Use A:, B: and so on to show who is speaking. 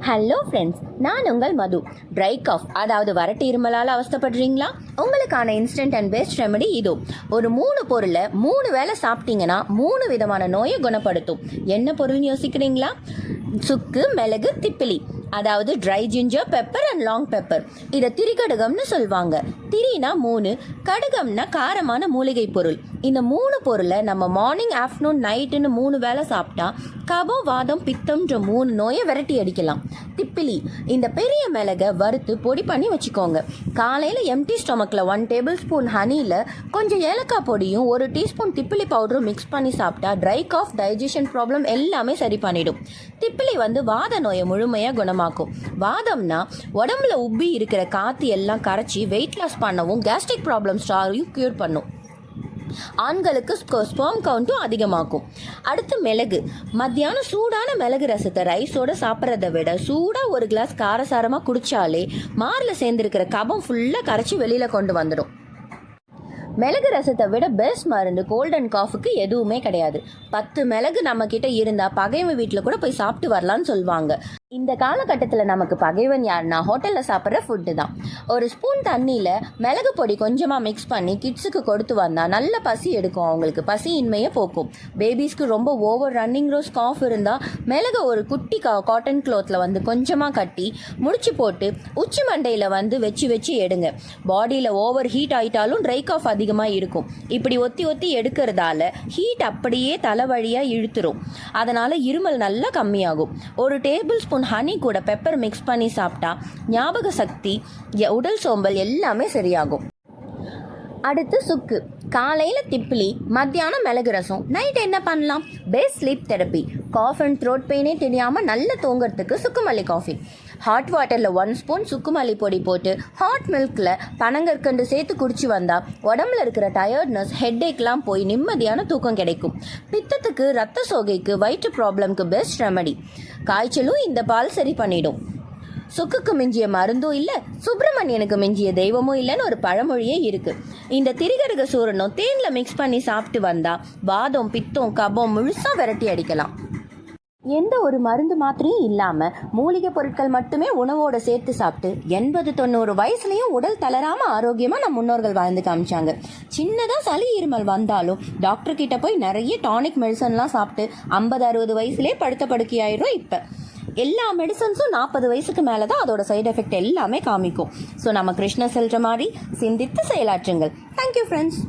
A: Hello friends, நான் உங்கள் மது. Try cough அதாவது வறட்டு இருமலால் அவஸ்தப்படுறீங்களா? உங்களுக்கான இன்ஸ்டன்ட் அண்ட் பெஸ்ட் ரெமெடி இதோ. ஒரு 3 பொருளை 3 வேளை சாப்பிட்டீங்கன்னா 3 விதமான நோயை குணப்படுத்தும். என்ன பொருள்னு யோசிக்கிறீங்களா? சுக்கு, மிளகு, திப்பிலி, அதாவது try ginger, pepper and long pepper. இதை திரிகடுகம்னு சொல்லுவாங்க. திரினா 3, கடுகம்னா காரமான மூலிகை பொருள். இந்த 3 பொருளை நம்ம மார்னிங், ஆஃப்டர்நூன், நைட்டுன்னு 3 வேளை சாப்பிட்டா கபம், வாதம், பித்தம்ன்ற 3 நோயை விரட்டி அடிக்கலாம். திப்பிலி, இந்த பெரிய மிளகை வறுத்து பொடி பண்ணி வச்சுக்கோங்க. காலையில் எம்டி ஸ்டொமக்கில் 1 டேபிள் ஸ்பூன் ஹனியில் கொஞ்சம் ஏலக்காய் பொடியும் 1 டீஸ்பூன் திப்பிலி பவுடரும் மிக்ஸ் பண்ணி சாப்பிட்டா ட்ரை காஃப், டைஜஷன் ப்ராப்ளம் எல்லாமே சரி பண்ணிடும். திப்பிலி வாத நோயை முழுமையாக குணமாக்கும். வாதம்னா உடம்புல உப்பி இருக்கிற காற்று எல்லாம் கரைச்சி வெயிட் லாஸ் பண்ணவும், கேஸ்ட்ரிக் ப்ராப்ளம் ஸ்டாரையும் க்யூர் பண்ணும். ஆண்களுக்கு ஸ்பெர்ம் கவுண்ட்டும் அதிகமாக்கும். அடுத்து மிளகு. மத்தியானம் சூடான மிளகு ரசத்தை ரைஸோட சாப்பிட்றத விட சூடாக ஒரு கிளாஸ் காரசாரமாக குடித்தாலே மாரில் சேர்ந்துருக்கிற கபம் ஃபுல்லாக கரைச்சி வெளியில் கொண்டு வந்துடும். மிளகு ரசத்தை விட பெஸ்ட் மருந்து கோல்ட் அண்ட் காஃபுக்கு எதுவுமே கிடையாது. 10 மிளகு நம்ம கிட்ட இருந்தால் பகைவன் வீட்டில் கூட போய் சாப்பிட்டு வரலான்னு சொல்லுவாங்க. இந்த காலகட்டத்தில் நமக்கு பகைவன் யாருன்னா ஹோட்டலில் சாப்பிட்ற ஃபுட்டு தான். ஒரு ஸ்பூன் தண்ணியில் மிளகு பொடி கொஞ்சமாக மிக்ஸ் பண்ணி கிட்ஸுக்கு கொடுத்து வந்தால் நல்ல பசி எடுக்கும். அவங்களுக்கு பசி இன்மையை போக்கும். பேபிஸ்க்கு ரொம்ப ஓவர் ரன்னிங் ரோஸ் காஃப் இருந்தால் மிளகு ஒரு குட்டி காட்டன் க்ளோத்தில் கொஞ்சமாக கட்டி முடிச்சு போட்டு உச்சி மண்டையில் வச்சு எடுங்க. பாடியில் ஓவர் ஹீட் ஆகிட்டாலும் ட்ரை காஃப் அதிகமாக இருக்கும். இப்படி ஒத்தி எடுக்கிறதால ஹீட் அப்படியே தலை வழியாக இழுத்துரும். அதனால் இருமல் நல்லா கம்மியாகும். ஒரு டேபிள் ஸ்பூன் ஹனி கூட பெப்பர் மிக்ஸ் பண்ணி சாப்பிட்டா ஞாபக சக்தி, உடல் சோம்பல் எல்லாமே சரியாகும். அடுத்து சுக்கு. காலையில் திப்பிலி, மத்தியானம் மிளகு ரசம், நைட் என்ன பண்ணலாம்? Best sleep therapy. Cough and throat பெயினே தெரியாமல் நல்ல தூங்குறதுக்கு சுக்குமல்லி காஃபி. ஹாட் வாட்டரில் 1 ஸ்பூன் சுக்குமல்லி பொடி போட்டு ஹாட் மில்கில் பனங்கற்கண்டு சேர்த்து குடிச்சு வந்தால் உடம்புல இருக்கிற டயர்ட்னஸ், ஹெட்டேக்லாம் போய் நிம்மதியான தூக்கம் கிடைக்கும். பித்தத்துக்கு, ரத்த சோகைக்கு, வயிற்று ப்ராப்ளம்க்கு பெஸ்ட் ரெமடி. காய்ச்சலும் இந்த பால் சரி பண்ணிடும். சுக்குக்கு மிஞ்சிய மருந்தும் இல்லை, சுப்பிரமணியனுக்கு மிஞ்சிய தெய்வமும் இல்லைன்னு ஒரு பழமொழியே இருக்கு. இந்த திரிகடுக சூரணம் தேனில் மிக்ஸ் பண்ணி சாப்பிட்டு வந்தா வாதம், பித்தம், கபம் முழுசா விரட்டி அடிக்கலாம். எந்த ஒரு மருந்து மாத்திரையும் இல்லாமல் மூலிகை பொருட்கள் மட்டுமே உணவோட சேர்த்து சாப்பிட்டு 80-90 வயசுலையும் உடல் தளராமல் ஆரோக்கியமாக நம் முன்னோர்கள் வாழ்ந்து காமிச்சாங்க. சின்னதாக சளி இருமல் வந்தாலும் டாக்டர் கிட்ட போய் நிறைய டானிக் மெடிசன்லாம் சாப்பிட்டு 50-60 வயசுலேயே படுத்த படுக்கையாயிரும். இப்போ எல்லா மெடிசன்ஸும் 40 வயசுக்கு மேலே தான் அதோட சைடு எஃபெக்ட் எல்லாமே காமிக்கும். ஸோ நம்ம கிருஷ்ணர் சொல்கிற மாதிரி சிந்தித்து செயலாற்றுங்கள். Thank you friends.